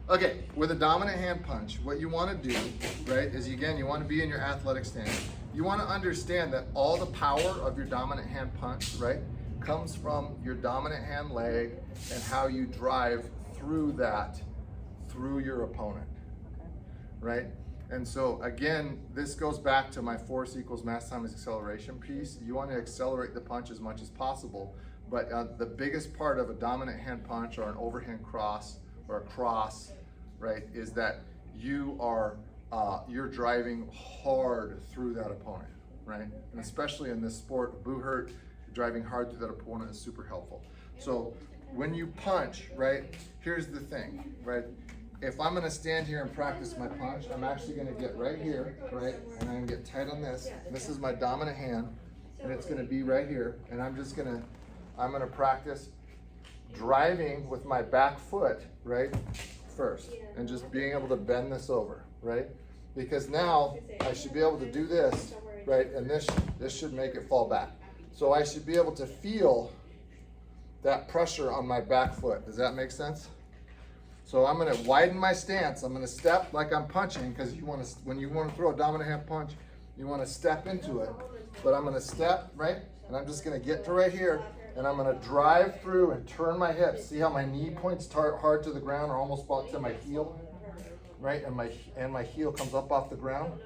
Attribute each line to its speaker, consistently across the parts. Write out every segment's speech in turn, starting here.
Speaker 1: Okay, with a dominant hand punch, what you want to do, right, is again, you want to be in your athletic stance. You want to understand that all the power of your dominant hand punch, right, comes from your dominant hand leg and how you drive through that, through your opponent, right? And so again, this goes back to my force equals mass times acceleration piece. You want to accelerate the punch as much as possible, but the biggest part of a dominant hand punch or an overhand cross or a cross, right, is that you are you're driving hard through that opponent, right? And especially in this sport, Buhurt, driving hard through that opponent is super helpful. So when you punch, right, here's the thing, right? If I'm gonna stand here and practice my punch, I'm actually gonna get right here, right? And I'm gonna get tight on this. This is my dominant hand, and it's gonna be right here. And I'm gonna practice driving with my back foot, right, first. And just being able to bend this over, right? Because now I should be able to do this, right? And this should make it fall back. So I should be able to feel that pressure on my back foot. Does that make sense? So I'm gonna widen my stance. I'm gonna step like I'm punching, because when you wanna throw a dominant hand punch, you wanna step into it. But I'm gonna step, right? And I'm just gonna get to right here, and I'm gonna drive through and turn my hips. See how my knee points hard to the ground, or almost about to my heel, right? And my heel comes up off the ground,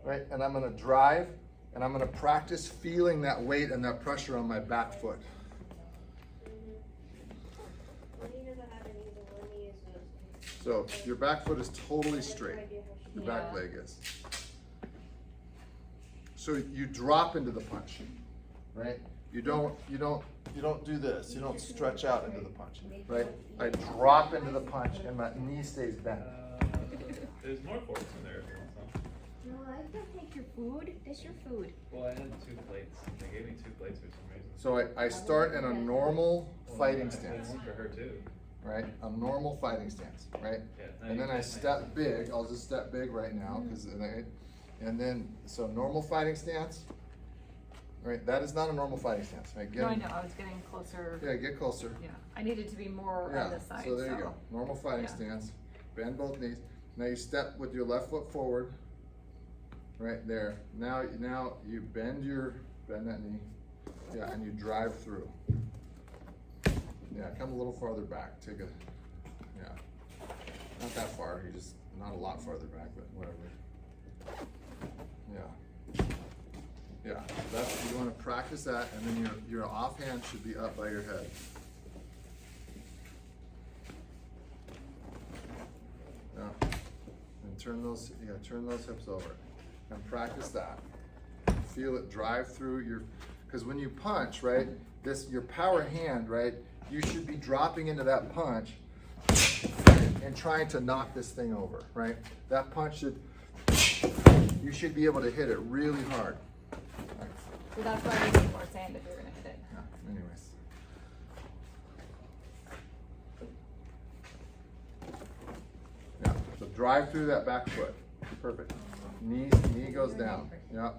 Speaker 1: right? And I'm gonna drive, and I'm gonna practice feeling that weight and that pressure on my back foot. So your back foot is totally straight. Your back leg is. So you drop into the punch, right? You don't do this. You don't stretch out into the punch, right? I drop into the punch and my knee stays bent.
Speaker 2: There's more forks in there if you want some.
Speaker 3: No, I can take your food. This your food.
Speaker 2: Well, I had 2 plates. They gave me 2 plates for some reason.
Speaker 1: So I start in a normal fighting stance.
Speaker 2: One for her too.
Speaker 1: Right? A normal fighting stance, right?
Speaker 2: Yeah,
Speaker 1: And then I step big. I'll just step big right now, and then so normal fighting stance, right? That is not a normal fighting stance, right?
Speaker 4: No, I know, I was getting closer.
Speaker 1: Yeah, get closer.
Speaker 4: Yeah, I needed to be more
Speaker 1: Yeah,
Speaker 4: on this side,
Speaker 1: so there you go. Normal fighting
Speaker 4: Yeah.
Speaker 1: stance. Bend both knees. Now you step with your left foot forward, right there. Now you bend that knee, yeah, and you drive through. Yeah, come a little farther back. Yeah, not that far. You just not a lot farther back, but whatever. Yeah, you want to practice that, and then your offhand should be up by your head. Yeah, and turn those hips over, and practice that. Feel it drive through because when you punch, right, your power hand, right, you should be dropping into that punch and trying to knock this thing over, right? That punch you should be able to hit it really hard. Right.
Speaker 4: So that's why I need more sand if you're gonna hit it.
Speaker 1: Yeah, anyways. Yeah, so drive through that back foot. Perfect. Knee goes down. Yeah,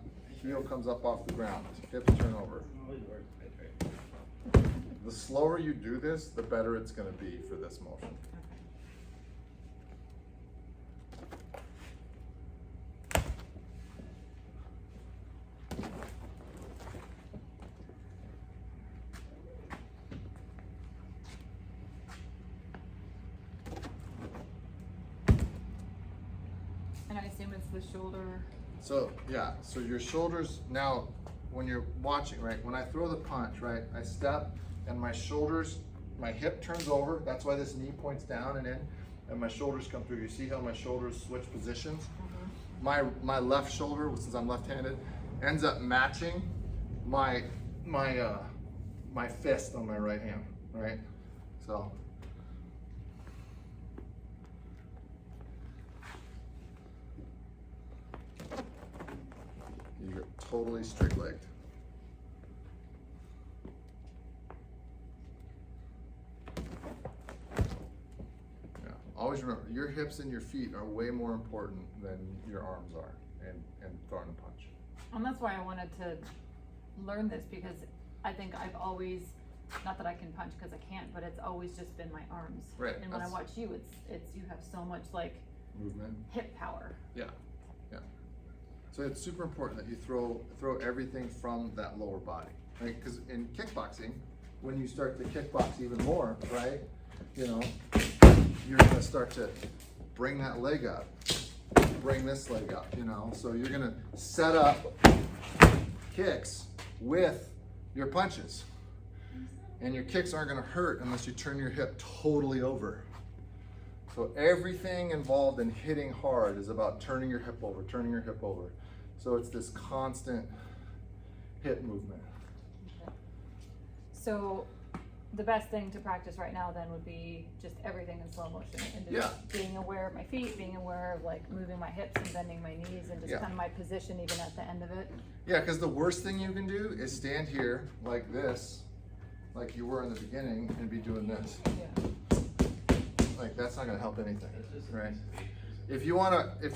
Speaker 1: heel comes up off the ground. Hips turn over. The slower you do this, the better it's going to be for this motion.
Speaker 4: And I assume it's the shoulder.
Speaker 1: So yeah, so your shoulders now, when you're watching, right, when I throw the punch, right, I step and my shoulders, my hip turns over. That's why this knee points down and in, and my shoulders come through. You see how my shoulders switch positions? Mm-hmm. My left shoulder, since I'm left-handed, ends up matching my fist on my right hand, right? So. You're totally straight-legged. Yeah. Always remember, your hips and your feet are way more important than your arms are, and throwing a punch.
Speaker 4: And that's why I wanted to learn this, because I think I've always not that I can punch because I can't, but it's always just been my arms.
Speaker 1: Right,
Speaker 4: And when I
Speaker 1: that's-
Speaker 4: watch you, it's you have so much like
Speaker 1: Movement.
Speaker 4: hip power.
Speaker 1: Yeah, yeah. So it's super important that you throw everything from that lower body, right? Because in kickboxing, when you start to kickbox even more, right? You know, you're gonna start to bring that leg up, bring this leg up, you know? So you're gonna set up kicks with your punches. And your kicks aren't gonna hurt unless you turn your hip totally over. So everything involved in hitting hard is about turning your hip over, turning your hip over. So it's this constant hip movement.
Speaker 4: Okay. So the best thing to practice right now then would be just everything in slow motion and just being aware of my feet, being aware of like moving my hips and bending my knees and just
Speaker 1: Yeah.
Speaker 4: kind of my position even at the end of it.
Speaker 1: Yeah, because the worst thing you can do is stand here like this, like you were in the beginning, and be doing this.
Speaker 4: Yeah.
Speaker 1: Like that's not gonna help anything,
Speaker 2: It's just
Speaker 1: right?
Speaker 2: nice to be-
Speaker 1: If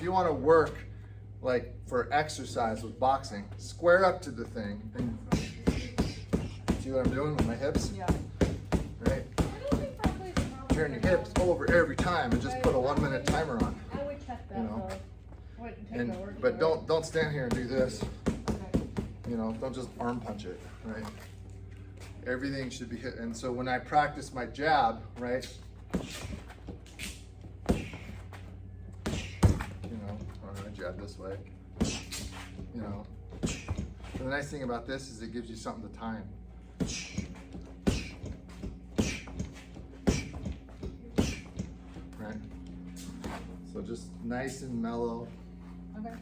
Speaker 1: you wanna work like for exercise with boxing, square up to the thing and see what I'm doing with my hips,
Speaker 4: Yeah.
Speaker 1: right? Turn your hips over every time and just put a 1 minute timer on.
Speaker 5: I would check
Speaker 1: You
Speaker 5: that
Speaker 1: know.
Speaker 5: though. Wouldn't take
Speaker 1: And
Speaker 5: no word
Speaker 1: but
Speaker 5: for it.
Speaker 1: don't stand here and do this.
Speaker 4: Okay.
Speaker 1: You know, don't just arm punch it, right? Everything should be hit. And so when I practice my jab, right? You know, or I jab this way. You know. And the nice thing about this is it gives you something to time. Right? So just nice and mellow.
Speaker 4: Okay.